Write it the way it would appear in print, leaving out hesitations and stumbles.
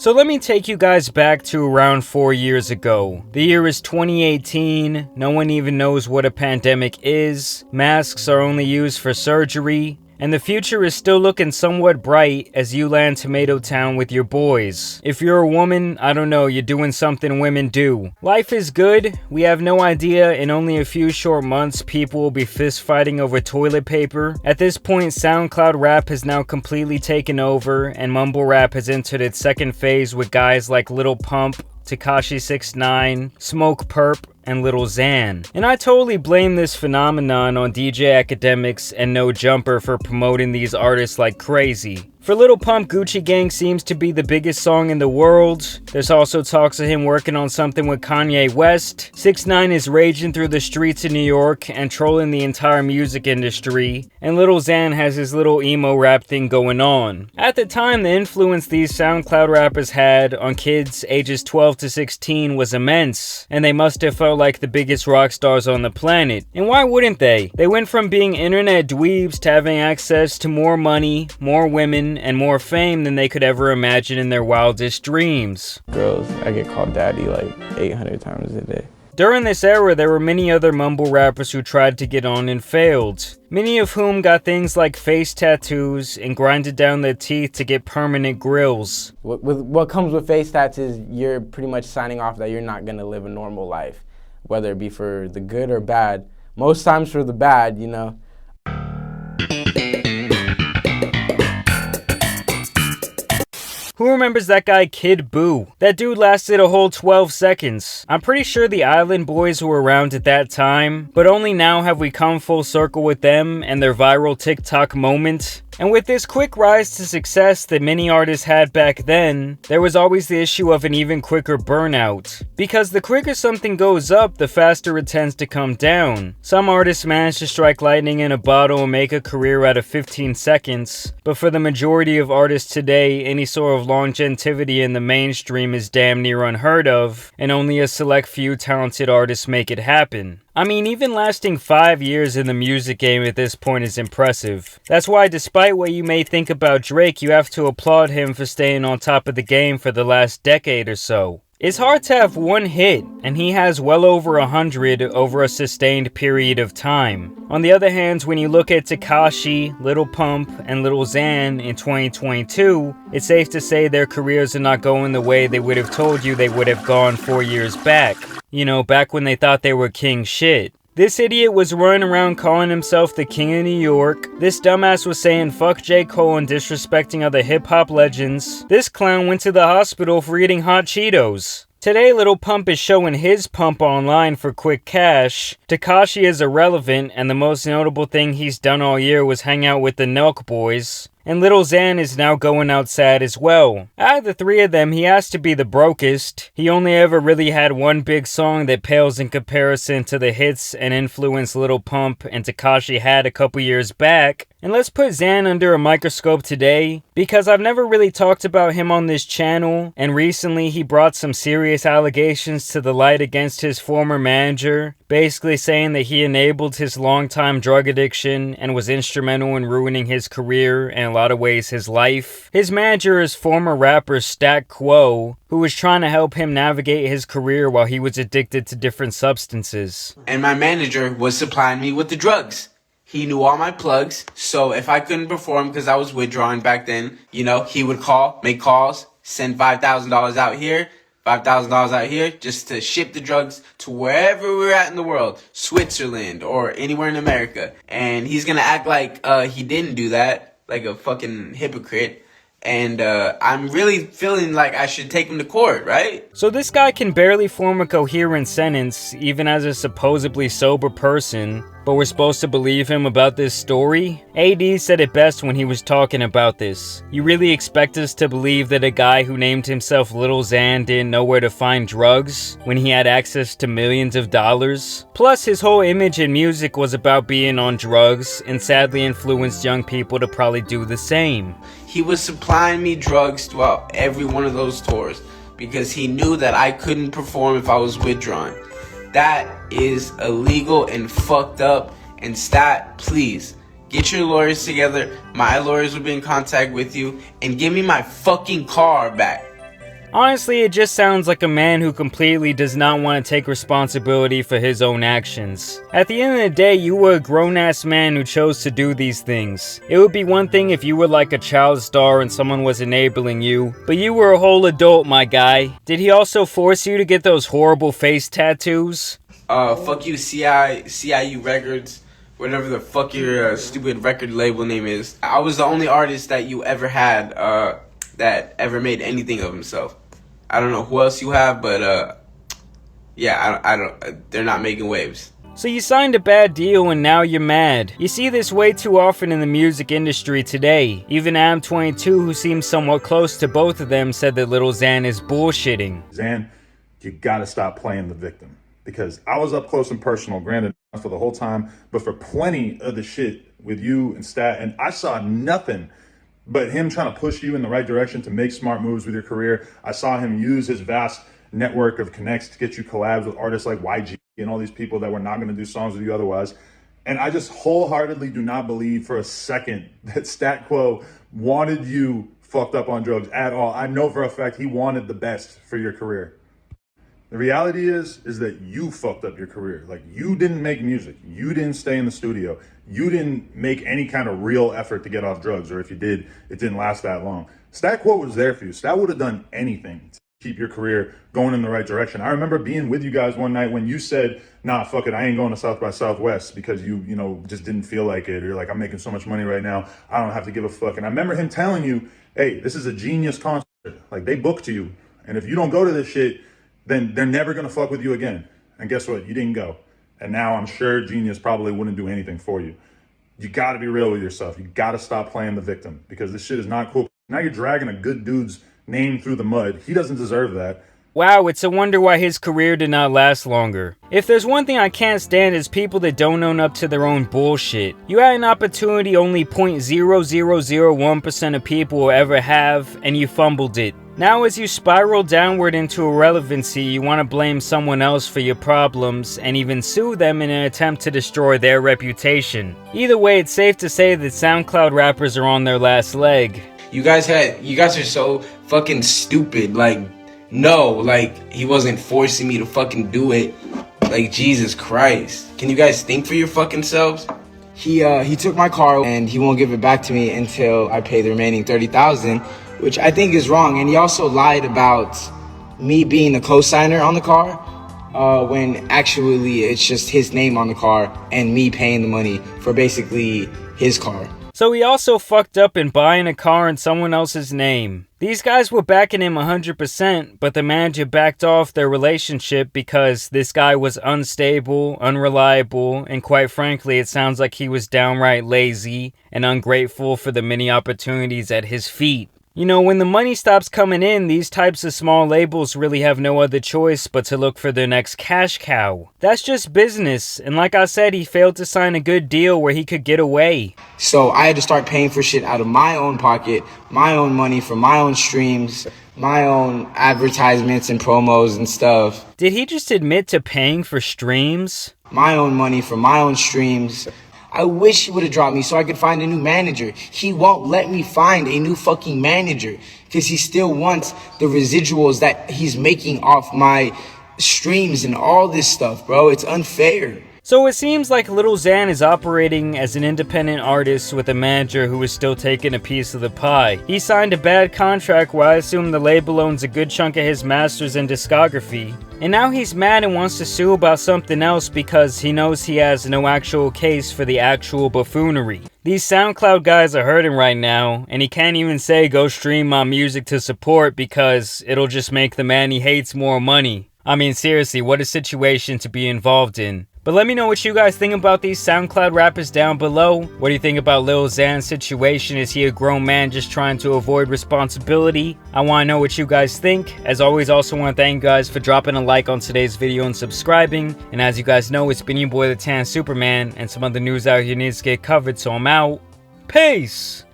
So let me take you guys back to around 4 years ago. The year is 2018, no one even knows what a pandemic is, masks are only used for surgery, and the future is still looking somewhat bright as you land Tomato Town with your boys. If you're a woman, I don't know, you're doing something women do. Life is good. We have no idea in only a few short months people will be fist fighting over toilet paper. At this point, SoundCloud rap has now completely taken over, and mumble rap has entered its second phase with guys like Lil Pump, Tekashi 6ix9ine, Smoke Perp, and Lil Xan. And I totally blame this phenomenon on DJ Academics and No Jumper for promoting these artists like crazy. For Lil Pump, Gucci Gang seems to be the biggest song in the world. There's also talks of him working on something with Kanye West. 6ix9ine is raging through the streets of New York and trolling the entire music industry. And Lil Xan has his little emo rap thing going on. At the time, the influence these SoundCloud rappers had on kids ages 12 to 16 was immense, and they must have felt like the biggest rock stars on the planet. And why wouldn't they? They went from being internet dweebs to having access to more money, more women, and more fame than they could ever imagine in their wildest dreams. Girls, I get called daddy like 800 times a day. During this era, there were many other mumble rappers who tried to get on and failed. Many of whom got things like face tattoos and grinded down their teeth to get permanent grills. What comes with face tats is you're pretty much signing off that you're not gonna live a normal life, whether it be for the good or bad. Most times for the bad, you know. Who remembers that guy Kid Buu? That dude lasted a whole 12 seconds. I'm pretty sure the Island Boys were around at that time, but only now have we come full circle with them and their viral TikTok moment. And with this quick rise to success that many artists had back then, there was always the issue of an even quicker burnout. Because the quicker something goes up, the faster it tends to come down. Some artists manage to strike lightning in a bottle and make a career out of 15 seconds, but for the majority of artists today, any sort of longevity in the mainstream is damn near unheard of, and only a select few talented artists make it happen. I mean, even lasting 5 years in the music game at this point is impressive. That's why despite what you may think about Drake, you have to applaud him for staying on top of the game for the last decade or so. It's hard to have one hit, and he has well over 100 over a sustained period of time. On the other hand, when you look at Tekashi, Lil Pump, and Lil Xan in 2022, it's safe to say their careers are not going the way they would have told you they would have gone 4 years back. You know, back when they thought they were king shit. This idiot was running around calling himself the king of New York. This dumbass was saying fuck J. Cole and disrespecting other hip-hop legends. This clown went to the hospital for eating hot Cheetos. Today, Lil Pump is showing his pump online for quick cash. Tekashi is irrelevant, and the most notable thing he's done all year was hang out with the Nelk Boys. And Lil Xan is now going out sad as well. Out of the three of them, he has to be the brokest. He only ever really had one big song that pales in comparison to the hits and influence Lil Pump and Tekashi had a couple years back. And let's put Xan under a microscope today, because I've never really talked about him on this channel, and recently he brought some serious allegations to the light against his former manager, basically saying that he enabled his longtime drug addiction and was instrumental in ruining his career and a lot of ways his life. His manager is former rapper Stack Quo, who was trying to help him navigate his career while he was addicted to different substances. And my manager was supplying me with the drugs. He knew all my plugs, so if I couldn't perform because I was withdrawing back then, you know, he would call, make calls, send $5,000 out here, $5,000 out here, just to ship the drugs to wherever we're at in the world, Switzerland or anywhere in America. And he's gonna act like he didn't do that, like a fucking hypocrite. And I'm really feeling like I should take him to court, right? So this guy can barely form a coherent sentence, even as a supposedly sober person, but we're supposed to believe him about this story? AD said it best when he was talking about this. You really expect us to believe that a guy who named himself Lil Xan didn't know where to find drugs when he had access to millions of dollars? Plus, his whole image in music was about being on drugs, and sadly influenced young people to probably do the same. He was supplying me drugs throughout every one of those tours because he knew that I couldn't perform if I was withdrawn. That is illegal and fucked up. And Stat, please, get your lawyers together. My lawyers will be in contact with you. And give me my fucking car back. Honestly, it just sounds like a man who completely does not want to take responsibility for his own actions. At the end of the day, you were a grown-ass man who chose to do these things. It would be one thing if you were like a child star and someone was enabling you, but you were a whole adult, my guy. Did he also force you to get those horrible face tattoos? Fuck you, CIU Records, whatever the fuck your stupid record label name is. I was the only artist that you ever had that ever made anything of himself. I don't know who else you have, but yeah, I don't. They're not making waves. So you signed a bad deal and now you're mad. You see this way too often in the music industry today. Even Am22, who seems somewhat close to both of them, said that Lil Xan is bullshitting. Xan, you gotta stop playing the victim. Because I was up close and personal, granted not for the whole time, but for plenty of the shit with you and Stat, and I saw nothing but him trying to push you in the right direction to make smart moves with your career. I saw him use his vast network of connects to get you collabs with artists like YG and all these people that were not going to do songs with you otherwise. And I just wholeheartedly do not believe for a second that Stat Quo wanted you fucked up on drugs at all. I know for a fact he wanted the best for your career. The reality is that you fucked up your career. Like, you didn't make music. You didn't stay in the studio. You didn't make any kind of real effort to get off drugs, or if you did, it didn't last that long. Stat Quo was there for you. Stat would have done anything to keep your career going in the right direction. I remember being with you guys one night when you said, nah, fuck it, I ain't going to South by Southwest because you just didn't feel like it. Or you're like, I'm making so much money right now, I don't have to give a fuck. And I remember him telling you, hey, this is a genius concert. Like, they booked you. And if you don't go to this shit, then they're never going to fuck with you again. And guess what? You didn't go. And now I'm sure Genius probably wouldn't do anything for you. You got to be real with yourself. You got to stop playing the victim because this shit is not cool. Now you're dragging a good dude's name through the mud. He doesn't deserve that. Wow, it's a wonder why his career did not last longer. If there's one thing I can't stand is people that don't own up to their own bullshit. You had an opportunity only 0.0001% of people will ever have, and you fumbled it. Now as you spiral downward into irrelevancy, you want to blame someone else for your problems, and even sue them in an attempt to destroy their reputation. Either way, it's safe to say that SoundCloud rappers are on their last leg. You guys are so fucking stupid. Like, no, like, he wasn't forcing me to fucking do it. Like, Jesus Christ. Can you guys think for your fucking selves? He took my car and he won't give it back to me until I pay the remaining $30,000, which I think is wrong. And he also lied about me being a co-signer on the car, when actually it's just his name on the car and me paying the money for basically his car. So he also fucked up in buying a car in someone else's name. These guys were backing him 100%, but the manager backed off their relationship because this guy was unstable, unreliable, and quite frankly, it sounds like he was downright lazy and ungrateful for the many opportunities at his feet. You know, when the money stops coming in, these types of small labels really have no other choice but to look for their next cash cow. That's just business, and like I said, he failed to sign a good deal where he could get away. So I had to start paying for shit out of my own pocket, my own money for my own streams, my own advertisements and promos and stuff. Did he just admit to paying for streams? My own money for my own streams. I wish he would have dropped me so I could find a new manager. He won't let me find a new fucking manager because he still wants the residuals that he's making off my streams and all this stuff, bro. It's unfair. So it seems like Lil Xan is operating as an independent artist with a manager who is still taking a piece of the pie. He signed a bad contract where I assume the label owns a good chunk of his masters and discography. And now he's mad and wants to sue about something else because he knows he has no actual case for the actual buffoonery. These SoundCloud guys are hurting right now, and he can't even say go stream my music to support because it'll just make the man he hates more money. I mean, seriously, what a situation to be involved in. But let me know what you guys think about these SoundCloud rappers down below. What do you think about Lil Xan's situation? Is he a grown man just trying to avoid responsibility? I want to know what you guys think. As always, also want to thank you guys for dropping a like on today's video and subscribing. And as you guys know, it's been your boy the Tan Superman, and some other news out here needs to get covered, so I'm out. Peace!